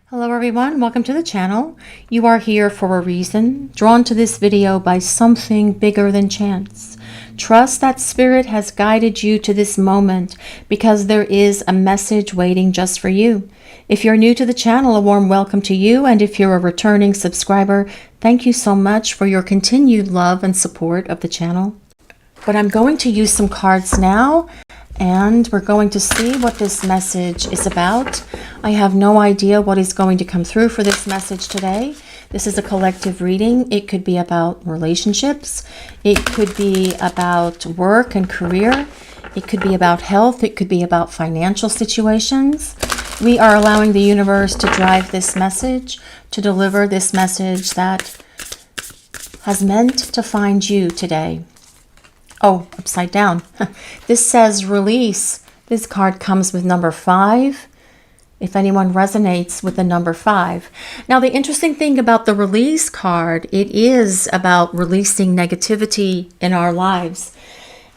Hello everyone, welcome to the channel. You are here for a reason, drawn to this video by something bigger than chance. Trust that Spirit has guided you to this moment because there is a message waiting just for you. If you're new to the channel, a warm welcome to you, and if you're a returning subscriber, thank you so much for your continued love and support of the channel. But I'm going to use some cards now, and we're going to see what this message is about. I have no idea what is going to come through for this message today. This is a collective reading. It could be about relationships. It could be about work and career. It could be about health. It could be about financial situations. We are allowing the universe to drive this message, to deliver this message that has meant to find you today. Oh, upside down. This says release. This card comes with number 5. If anyone resonates with the number 5. Now, the interesting thing about the release card, it is about releasing negativity in our lives.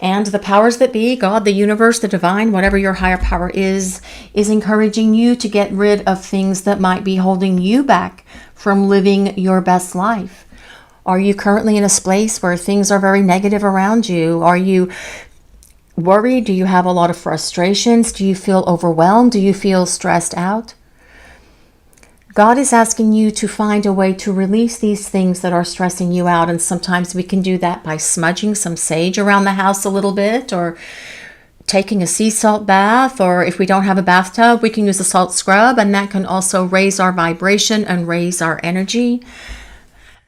And the powers that be, God, the universe, the divine, whatever your higher power is encouraging you to get rid of things that might be holding you back from living your best life. Are you currently in a space where things are very negative around you? Are you worried? Do you have a lot of frustrations? Do you feel overwhelmed? Do you feel stressed out? God is asking you to find a way to release these things that are stressing you out. And sometimes we can do that by smudging some sage around the house a little bit, or taking a sea salt bath, or if we don't have a bathtub, we can use a salt scrub, and that can also raise our vibration and raise our energy.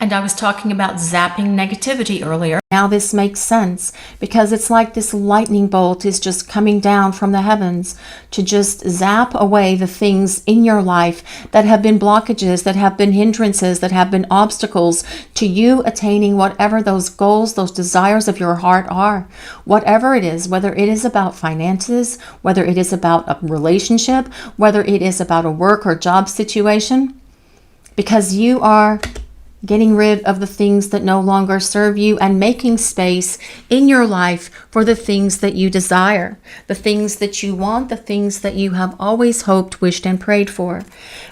And I was talking about zapping negativity earlier. Now this makes sense because it's like this lightning bolt is just coming down from the heavens to just zap away the things in your life that have been blockages, that have been hindrances, that have been obstacles to you attaining whatever those goals, those desires of your heart are. Whatever it is, whether it is about finances, whether it is about a relationship, whether it is about a work or job situation, because you are getting rid of the things that no longer serve you and making space in your life for the things that you desire, the things that you want, the things that you have always hoped, wished, and prayed for.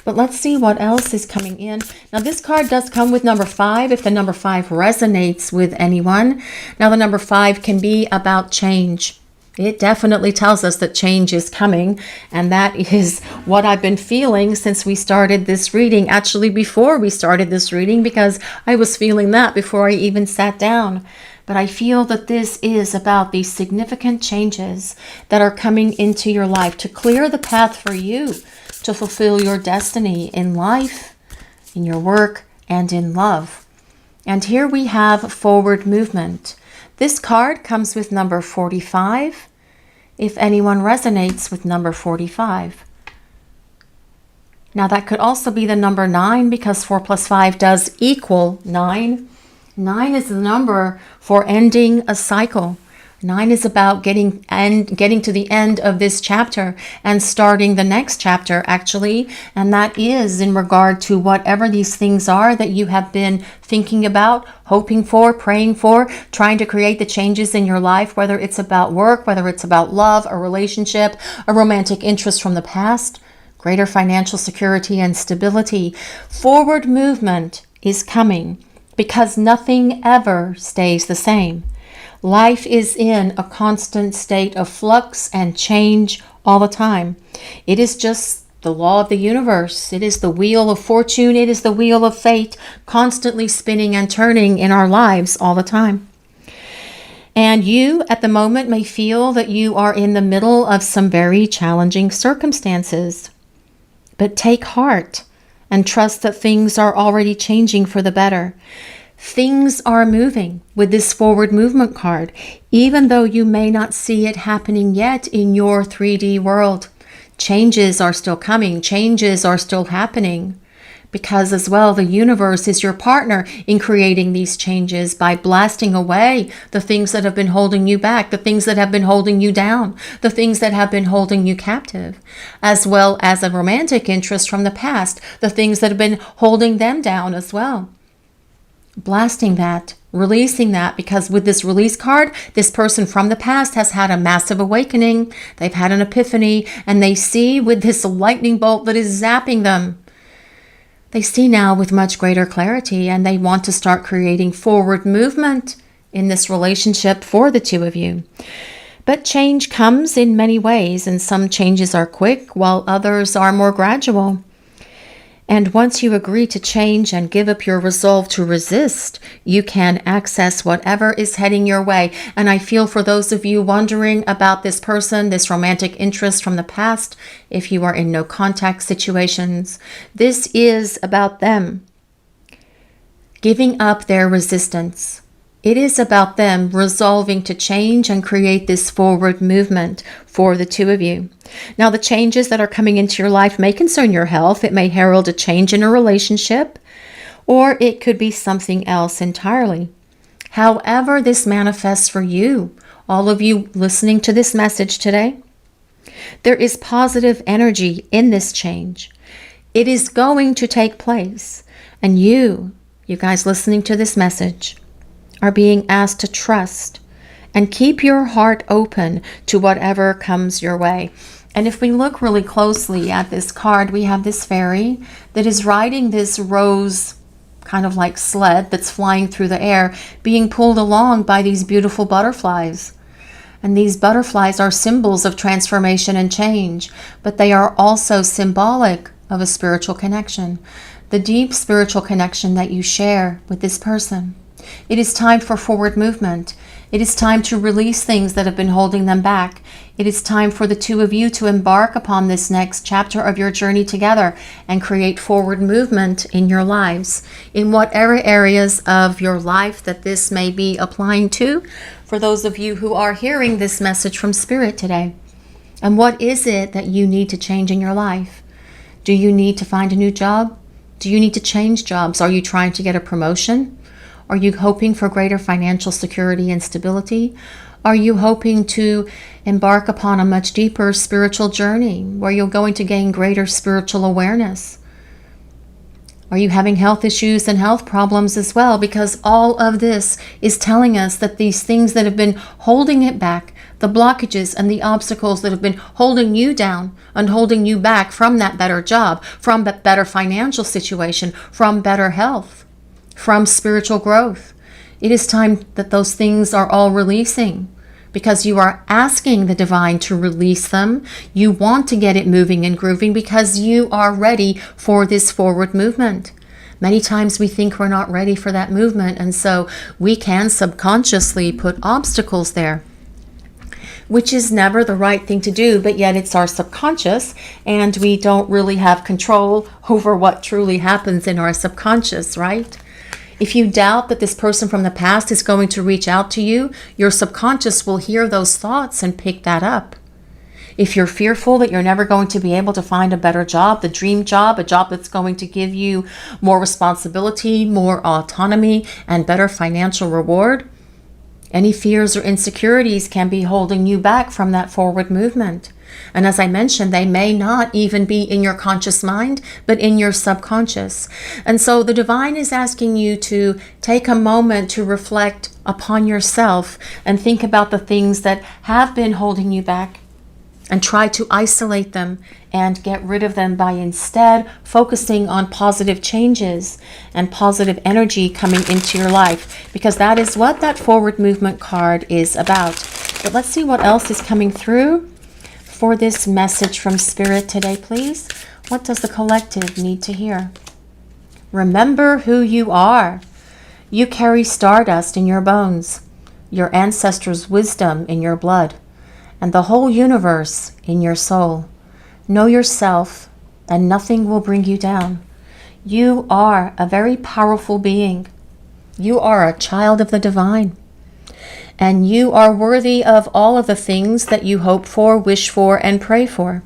But let's see what else is coming in. Now, this card does come with number 5, if the number 5 resonates with anyone. Now, the number 5 can be about change. It definitely tells us that change is coming, and that is what I've been feeling since we started this reading. Actually, before we started this reading, because I was feeling that before I even sat down. But I feel that this is about these significant changes that are coming into your life to clear the path for you to fulfill your destiny in life, in your work, and in love. And here we have forward movement. This card comes with number 45, if anyone resonates with number 45. Now that could also be the number 9 because 4 plus 5 does equal 9. 9 is the number for ending a cycle. 9 is about getting to the end of this chapter and starting the next chapter, actually. And that is in regard to whatever these things are that you have been thinking about, hoping for, praying for, trying to create the changes in your life, whether it's about work, whether it's about love, a relationship, a romantic interest from the past, greater financial security and stability. Forward movement is coming because nothing ever stays the same. Life is in a constant state of flux and change all the time. It is just the law of the universe. It is the wheel of fortune. It is the wheel of fate, constantly spinning and turning in our lives all the time. And you at the moment may feel that you are in the middle of some very challenging circumstances. But take heart and trust that things are already changing for the better. Things are moving with this forward movement card, even though you may not see it happening yet in your 3D world. Changes are still coming. Changes are still happening. Because as well, the universe is your partner in creating these changes by blasting away the things that have been holding you back, the things that have been holding you down, the things that have been holding you captive, as well as a romantic interest from the past, the things that have been holding them down as well. Blasting that, releasing that, because with this release card, this person from the past has had a massive awakening. They've had an epiphany, and they see with this lightning bolt that is zapping them They see now with much greater clarity, and they want to start creating forward movement in this relationship for the two of you. But change comes in many ways, and some changes are quick while others are more gradual. And once you agree to change and give up your resolve to resist, you can access whatever is heading your way. And I feel for those of you wondering about this person, this romantic interest from the past, if you are in no contact situations, this is about them giving up their resistance. It is about them resolving to change and create this forward movement for the two of you. Now, the changes that are coming into your life may concern your health. It may herald a change in a relationship, or it could be something else entirely. However this manifests for you, all of you listening to this message today, there is positive energy in this change. It is going to take place. And you guys listening to this message, are being asked to trust and keep your heart open to whatever comes your way. And if we look really closely at this card, we have this fairy that is riding this rose kind of like sled that's flying through the air, being pulled along by these beautiful butterflies. And these butterflies are symbols of transformation and change, but they are also symbolic of a spiritual connection, the deep spiritual connection that you share with this person. It is time for forward movement. It is time to release things that have been holding them back. It is time for the two of you to embark upon this next chapter of your journey together and create forward movement in your lives, in whatever areas of your life that this may be applying to, for those of you who are hearing this message from Spirit today. And what is it that you need to change in your life? Do you need to find a new job? Do you need to change jobs? Are you trying to get a promotion? Are you hoping for greater financial security and stability? Are you hoping to embark upon a much deeper spiritual journey where you're going to gain greater spiritual awareness? Are you having health issues and health problems as well? Because all of this is telling us that these things that have been holding it back, the blockages and the obstacles that have been holding you down and holding you back from that better job, from that better financial situation, from better health, from spiritual growth. It is time that those things are all releasing, because you are asking the divine to release them. You want to get it moving and grooving because you are ready for this forward movement. Many times we think we're not ready for that movement, and so we can subconsciously put obstacles there, which is never the right thing to do, but yet it's our subconscious, and we don't really have control over what truly happens in our subconscious, right? If you doubt that this person from the past is going to reach out to you, your subconscious will hear those thoughts and pick that up. If you're fearful that you're never going to be able to find a better job, the dream job, a job that's going to give you more responsibility, more autonomy, and better financial reward, any fears or insecurities can be holding you back from that forward movement. And as I mentioned, they may not even be in your conscious mind, but in your subconscious. And so the divine is asking you to take a moment to reflect upon yourself and think about the things that have been holding you back, and try to isolate them and get rid of them by instead focusing on positive changes and positive energy coming into your life, because that is what that forward movement card is about. But let's see what else is coming through for this message from Spirit today, please. What does the collective need to hear? Remember who you are. You carry stardust in your bones, your ancestors' wisdom in your blood, and the whole universe in your soul. Know yourself, and nothing will bring you down. You are a very powerful being. You are a child of the divine. And you are worthy of all of the things that you hope for, wish for, and pray for.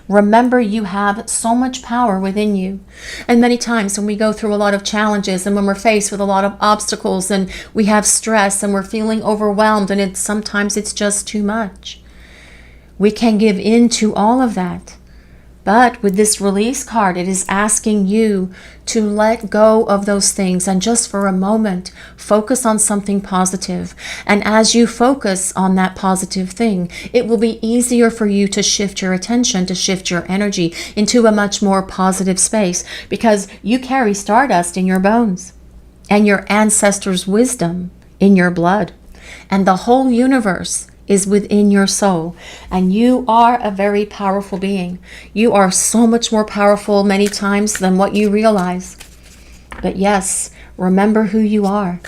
Remember, you have so much power within you. And many times when we go through a lot of challenges and when we're faced with a lot of obstacles and we have stress and we're feeling overwhelmed and sometimes it's just too much, we can give in to all of that. But with this release card, it is asking you to let go of those things and just for a moment focus on something positive. And as you focus on that positive thing, it will be easier for you to shift your attention, to shift your energy into a much more positive space, because you carry stardust in your bones and your ancestors' wisdom in your blood. And the whole universe is within your soul, and you are a very powerful being. You are so much more powerful many times than what you realize. But yes, remember who you are.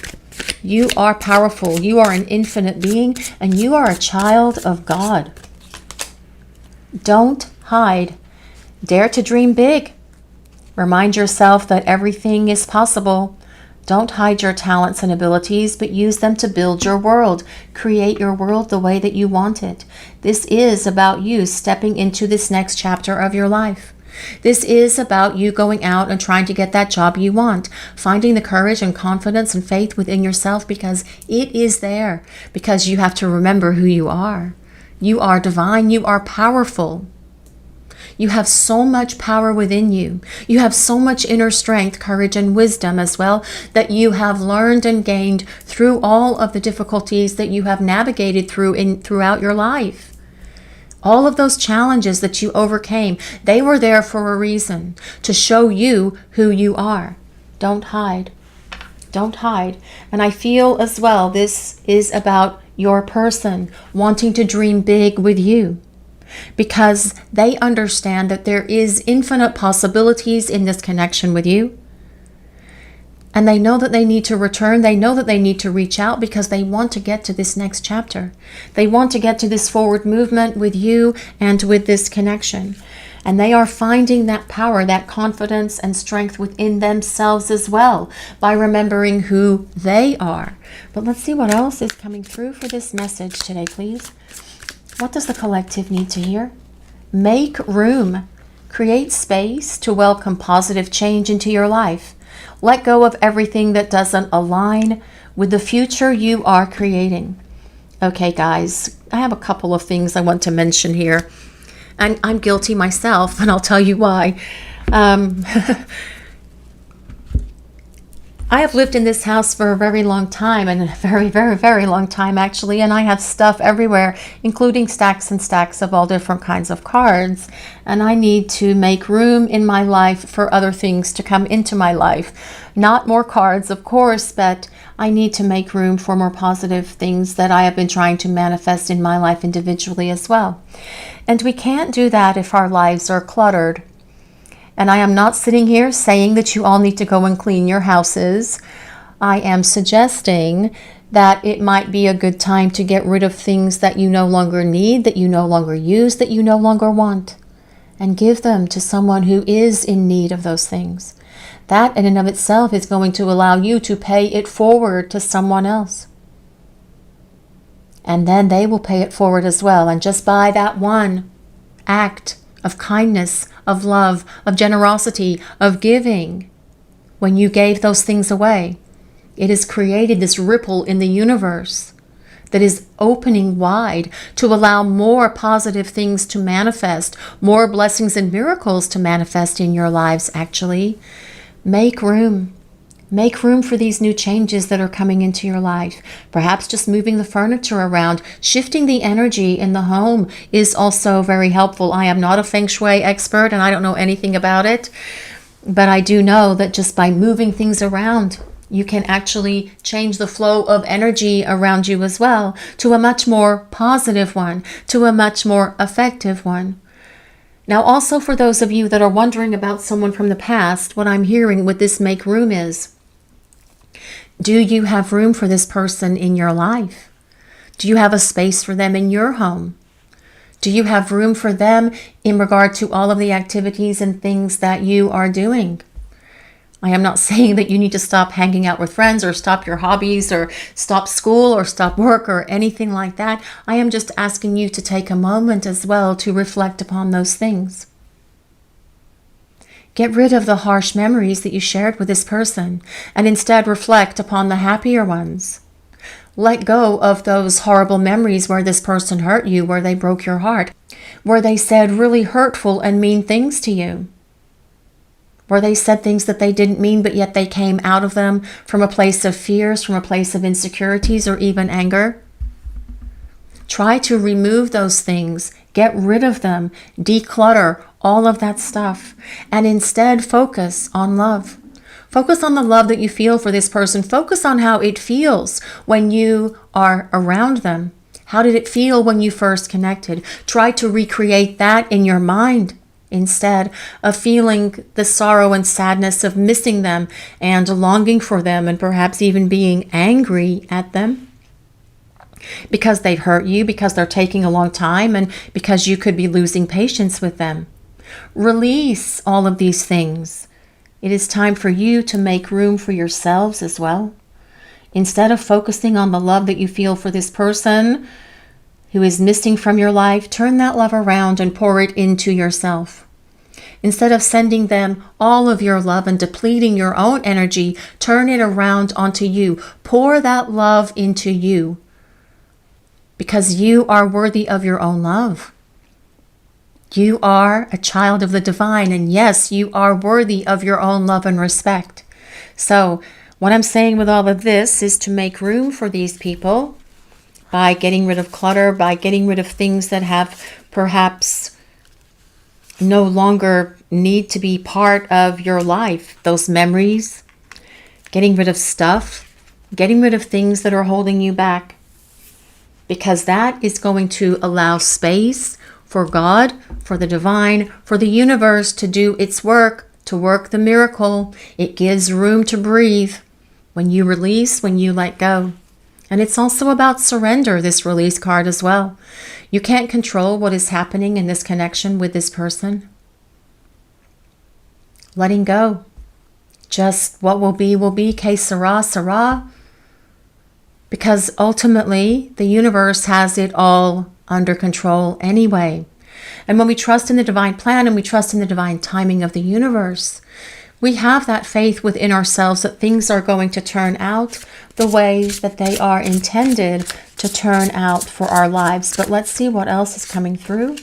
You are powerful. You are an infinite being, and you are a child of God. Don't hide. Dare to dream big. Remind yourself that everything is possible. Don't hide your talents and abilities, but use them to build your world. Create your world the way that you want it. This is about you stepping into this next chapter of your life. This is about you going out and trying to get that job you want, finding the courage and confidence and faith within yourself, because it is there. Because you have to remember who you are. You are divine. You are powerful. You have so much power within you. You have so much inner strength, courage, and wisdom as well that you have learned and gained through all of the difficulties that you have navigated throughout your life. All of those challenges that you overcame, they were there for a reason, to show you who you are. Don't hide. Don't hide. And I feel as well this is about your person wanting to dream big with you, because they understand that there is infinite possibilities in this connection with you. And they know that they need to return. They know that they need to reach out because they want to get to this next chapter. They want to get to this forward movement with you and with this connection. And they are finding that power, that confidence and strength within themselves as well by remembering who they are. But let's see what else is coming through for this message today, please. What does the collective need to hear? Make room. Create space to welcome positive change into your life. Let go of everything that doesn't align with the future you are creating. Okay, guys, I have a couple of things I want to mention here. And I'm guilty myself, and I'll tell you why. I have lived in this house for a very long time, and a very, very, very long time actually, and I have stuff everywhere, including stacks and stacks of all different kinds of cards, and I need to make room in my life for other things to come into my life. Not more cards, of course, but I need to make room for more positive things that I have been trying to manifest in my life individually as well. And we can't do that if our lives are cluttered. And I am not sitting here saying that you all need to go and clean your houses. I am suggesting that it might be a good time to get rid of things that you no longer need, that you no longer use, that you no longer want, and give them to someone who is in need of those things. That in and of itself is going to allow you to pay it forward to someone else. And then they will pay it forward as well. And just by that one act of kindness, of love, of generosity, of giving, when you gave those things away, it has created this ripple in the universe that is opening wide to allow more positive things to manifest, more blessings and miracles to manifest in your lives, actually. Make room. Make room for these new changes that are coming into your life. Perhaps just moving the furniture around, shifting the energy in the home is also very helpful. I am not a feng shui expert and I don't know anything about it, but I do know that just by moving things around, you can actually change the flow of energy around you as well to a much more positive one, to a much more effective one. Now, also for those of you that are wondering about someone from the past, what I'm hearing with this make room is, do you have room for this person in your life? Do you have a space for them in your home? Do you have room for them in regard to all of the activities and things that you are doing? I am not saying that you need to stop hanging out with friends or stop your hobbies or stop school or stop work or anything like that. I am just asking you to take a moment as well to reflect upon those things. Get rid of the harsh memories that you shared with this person and instead reflect upon the happier ones. Let go of those horrible memories where this person hurt you, where they broke your heart, where they said really hurtful and mean things to you, where they said things that they didn't mean, but yet they came out of them from a place of fears, from a place of insecurities, or even anger. Try to remove those things, get rid of them, declutter all of that stuff, and instead focus on love. Focus on the love that you feel for this person. Focus on how it feels when you are around them. How did it feel when you first connected? Try to recreate that in your mind instead of feeling the sorrow and sadness of missing them and longing for them and perhaps even being angry at them because they hurt you, because they're taking a long time, and because you could be losing patience with them. Release all of these things. It is time for you to make room for yourselves as well. Instead of focusing on the love that you feel for this person who is missing from your life, turn that love around and pour it into yourself. Instead of sending them all of your love and depleting your own energy, turn it around onto you. Pour that love into you, because you are worthy of your own love. You are a child of the divine, and yes, you are worthy of your own love and respect. So what I'm saying with all of this is to make room for these people by getting rid of clutter, by getting rid of things that have perhaps no longer need to be part of your life. Those memories, getting rid of stuff, getting rid of things that are holding you back, because that is going to allow space for God, for the divine, for the universe to do its work, to work the miracle. It gives room to breathe when you release, when you let go. And it's also about surrender, this release card as well. You can't control what is happening in this connection with this person. Letting go. Just what will be, que sera, sera. Because ultimately, the universe has it all under control anyway. And when we trust in the divine plan and we trust in the divine timing of the universe, we have that faith within ourselves that things are going to turn out the way that they are intended to turn out for our lives. But let's see what else is coming through.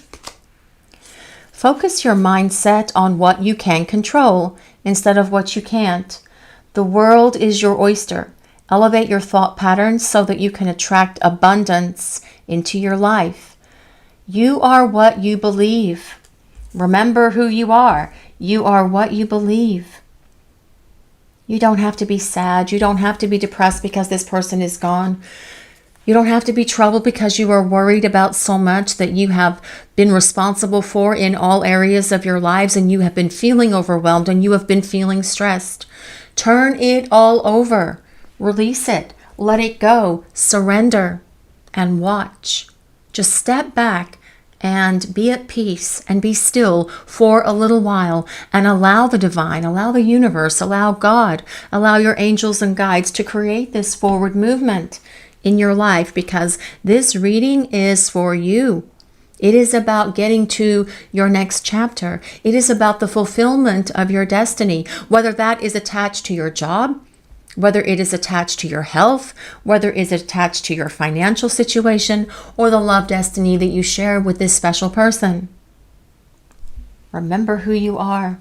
Focus your mindset on what you can control instead of what you can't. The world is your oyster. Elevate your thought patterns so that you can attract abundance into your life. You are what you believe. Remember who you are. You are what you believe. You don't have to be sad. You don't have to be depressed because this person is gone. You don't have to be troubled because you are worried about so much that you have been responsible for in all areas of your lives, and you have been feeling overwhelmed and you have been feeling stressed. Turn it all over. Release it. Let it go. Surrender and watch. Just step back and be at peace and be still for a little while and allow the divine, allow the universe, allow God, allow your angels and guides to create this forward movement in your life, because this reading is for you. It is about getting to your next chapter. It is about the fulfillment of your destiny, whether that is attached to your job, whether it is attached to your health, whether it is attached to your financial situation, or the love destiny that you share with this special person. Remember who you are.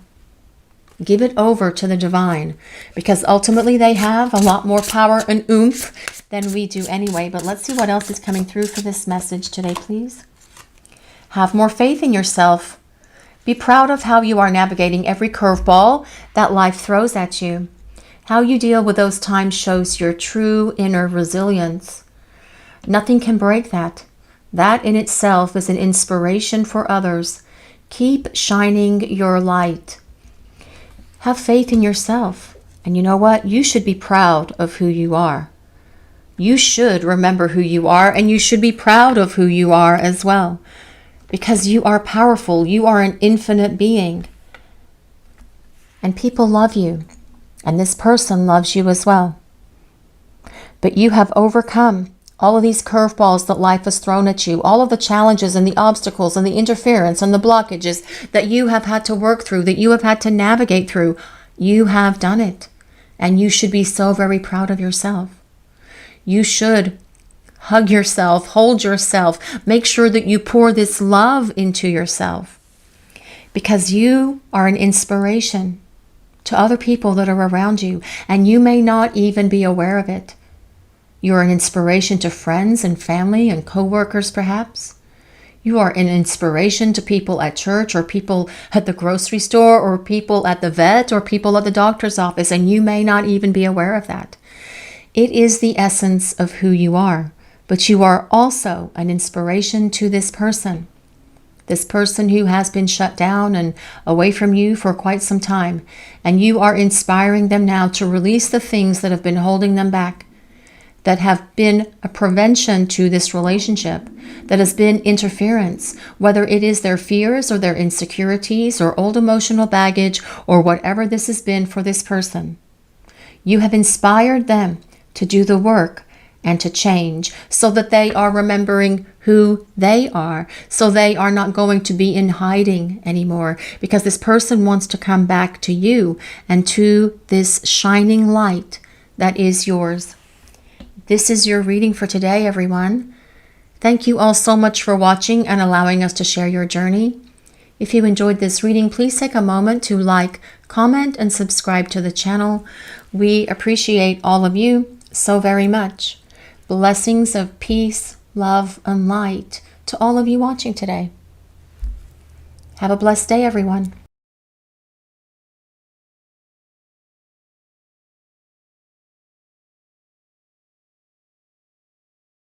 Give it over to the divine, because ultimately they have a lot more power and oomph than we do anyway. But let's see what else is coming through for this message today, please. Have more faith in yourself. Be proud of how you are navigating every curveball that life throws at you. How you deal with those times shows your true inner resilience. Nothing can break that. That in itself is an inspiration for others. Keep shining your light. Have faith in yourself. And you know what? You should be proud of who you are. You should remember who you are, and you should be proud of who you are as well. Because you are powerful. You are an infinite being. And people love you. And this person loves you as well. But you have overcome all of these curveballs that life has thrown at you, all of the challenges and the obstacles and the interference and the blockages that you have had to work through, that you have had to navigate through. You have done it. And you should be so very proud of yourself. you should hug yourself, hold yourself, make sure that you pour this love into yourself, because you are an inspiration to other people that are around you, and you may not even be aware of it. You're an inspiration to friends and family and co-workers, perhaps. You are an inspiration to people at church, or people at the grocery store, or people at the vet, or people at the doctor's office, and you may not even be aware of that. It is the essence of who you are, but you are also an inspiration to this person who has been shut down and away from you for quite some time, and you are inspiring them now to release the things that have been holding them back, that have been a prevention to this relationship, that has been interference, whether it is their fears or their insecurities or old emotional baggage or whatever this has been for this person. You have inspired them to do the work and to change, so that they are remembering who they are, so they are not going to be in hiding anymore, because this person wants to come back to you and to this shining light that is yours. This is your reading for today, everyone. Thank you all so much for watching and allowing us to share your journey. If you enjoyed this reading, please take a moment to like, comment, and subscribe to the channel. We appreciate all of you so very much. Blessings of peace, love, and light to all of you watching today. Have a blessed day, everyone.